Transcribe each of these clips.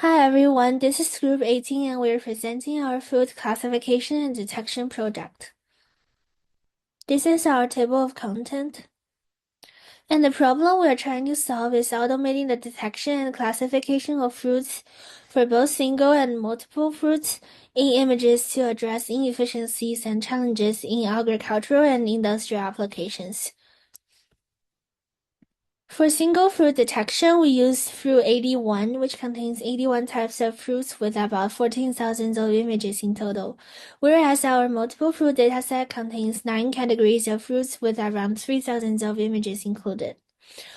Hi everyone, this is Group 18 and we're presenting our food classification and detection project. This is our table of content. And the problem we're trying to solve is automating the detection and classification of fruits for both single and multiple fruits in images to address inefficiencies and challenges in agricultural and industrial applications. For single fruit detection, we use Fruit 81, which contains 81 types of fruits with about 14,000 of images in total, whereas our multiple fruit dataset contains 9 categories of fruits with around 3,000 of images included.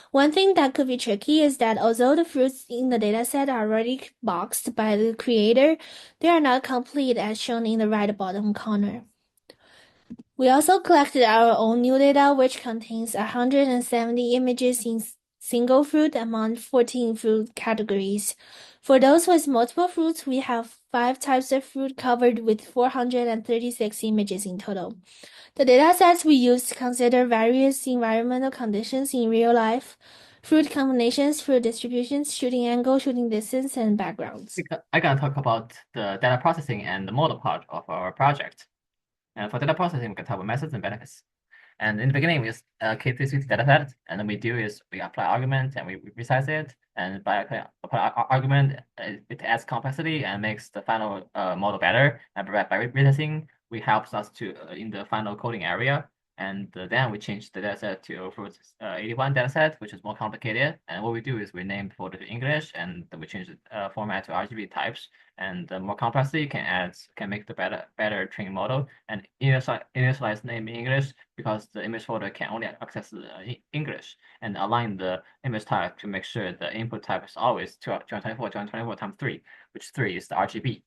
One thing that could be tricky is that although the fruits in the dataset are already boxed by the creator, they are not complete as shown in the right bottom corner. We also collected our own new data, which contains 170 images in single fruit among 14 fruit categories. For those with multiple fruits, we have 5 types of fruit covered with 436 images in total. The datasets we used consider various environmental conditions in real life, fruit combinations, fruit distributions, shooting angle, shooting distance, and backgrounds. I gotta talk about the data processing and the model part of our project. And for data processing, we can talk about methods and benefits. And in the beginning, we use K360 data set, and then we do is we apply argument and we resize it. And by apply argument, it adds complexity and makes the final model better. And by resizing, we helps us to in the final coding area. And then we change the dataset to Fruit 81 dataset, which is more complicated. And what we do is we name folder to English, and then we change the format to RGB types. And the more complexity can make the better training model. And initialize name in English because the image folder can only access English, and align the image type to make sure the input type is always 224 times 3, which 3 is the RGB.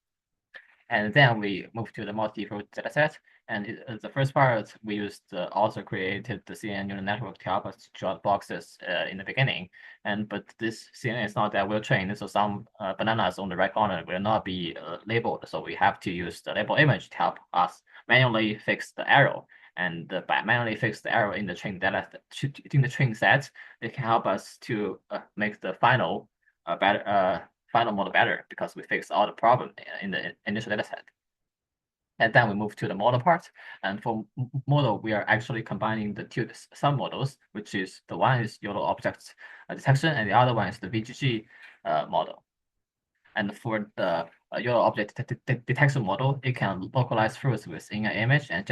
And then we move to the multi-fruit dataset. And the first part, we also created the CNN neural network to help us to draw boxes in the beginning. But this CNN is not that well trained, so some bananas on the right corner will not be labeled. So we have to use the label image to help us manually fix the error. And by manually fix the error in the train data in the train set, it can help us to make the final final model better because we fix all the problem in the initial dataset. And then we move to the model part. And for model, we are actually combining the two sub-models, which is the one is YOLO object detection, and the other one is the VGG model. And for the YOLO object detection model, it can localize fruits within an image and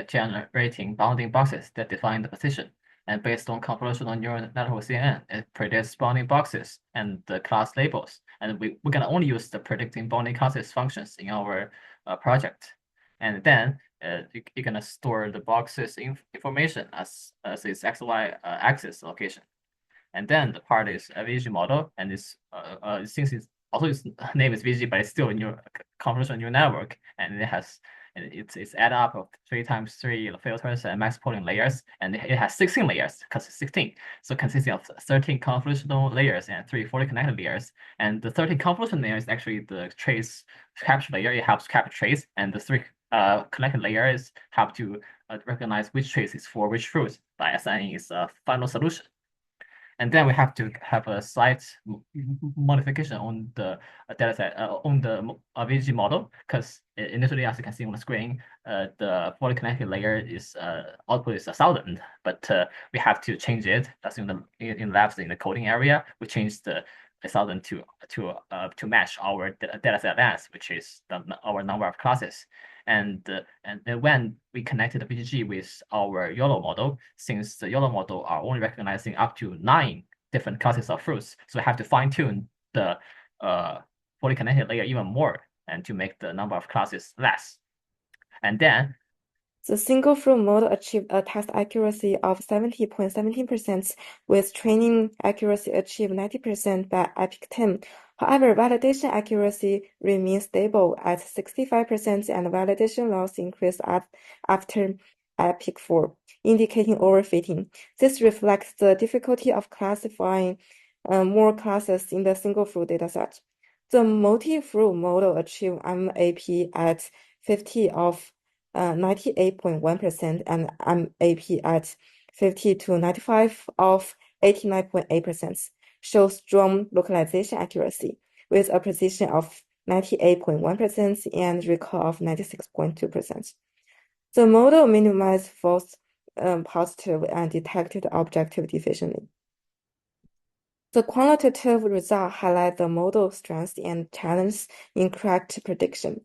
generating bounding boxes that define the position. And based on convolutional neural network CNN, it predicts bounding boxes and the class labels. And we can only use the predicting bounding classes functions in our project. And then you're gonna store the boxes information as its XY axis location. And then the part is a VG model, and since it's also its name is VG, but it's still a new convolutional neural network, and it's add up of 3 times 3 filters and max pooling layers, and it has 16 layers because it's 16. So consisting of 13 convolutional layers and 3 fully connected layers. And the 13 convolutional layers is actually the trace capture layer. It helps capture trace, and the 3 connected layers help to recognize which trace is for which fruit by assigning its final solution. And then we have to have a slight modification on the dataset, on the VG model, because initially, as you can see on the screen, the fully connected layer is output is 1,000, but we have to change it. That's in the labs in the coding area. We changed the 1,000 to match our dataset length, which is our number of classes. And when we connected the VGG with our YOLO model, since the YOLO model are only recognizing up to 9 different classes of fruits, so we have to fine tune the fully connected layer even more and to make the number of classes less. And then the single fruit model achieved a test accuracy of 70.17%, with training accuracy achieved 90% by APS360. However, validation accuracy remains stable at 65%, and validation loss increased after APS4, indicating overfitting. This reflects the difficulty of classifying more classes in the single fruit dataset. The multi-fruit model achieved MAP at 50 of 98.1% and MAP at 50 to 95 of 89.8%, shows strong localization accuracy. with a precision of 98.1% and recall of 96.2%. The model minimized false positive and detected objective efficiently. The quantitative results highlight the model strengths and challenges in correct prediction.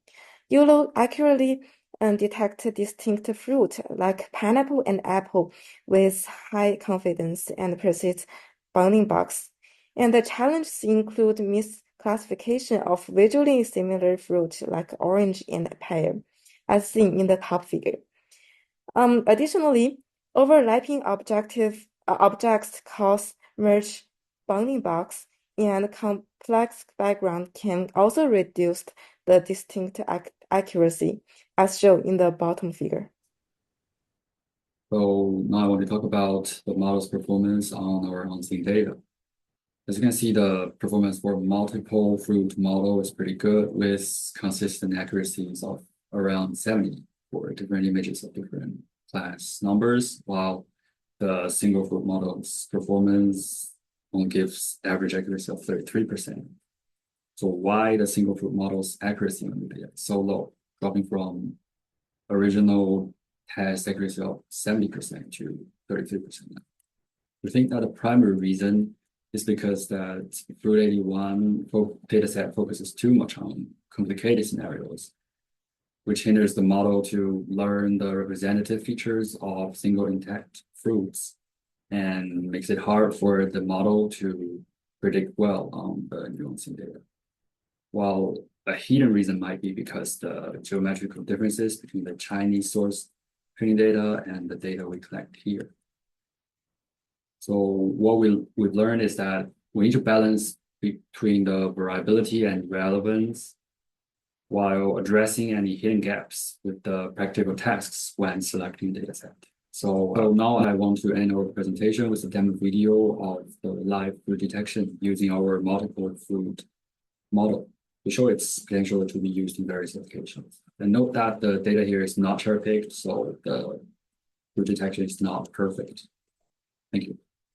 YOLO accurately detect distinct fruit like pineapple and apple with high confidence and precise bounding box. And the challenges include misclassification of visually similar fruit like orange and pear, as seen in the top figure. Additionally, overlapping objects cause merge bounding box, and complex background can also reduce the distinct accuracy, as shown in the bottom figure. So now I want to talk about the model's performance on our on-scene data. As you can see, the performance for multiple fruit model is pretty good with consistent accuracies of around 70 for different images of different class numbers, while the single fruit model's performance only gives average accuracy of 33%. So why the single fruit model's accuracy on the data so low, dropping from original test accuracy of 70% to 33%? We think that the primary reason is because that Fruit 81 dataset focuses too much on complicated scenarios, which hinders the model to learn the representative features of single intact fruits and makes it hard for the model to predict well on the nuancing data. While a hidden reason might be because the geometrical differences between the Chinese source training data and the data we collect here. So what we've learned is that we need to balance between the variability and relevance while addressing any hidden gaps with the practical tasks when selecting dataset. So now I want to end our presentation with a demo video of the live fruit detection using our multiple fruit model to show its potential to be used in various applications. And note that the data here is not cherry-picked, so the fruit detection is not perfect. Thank you.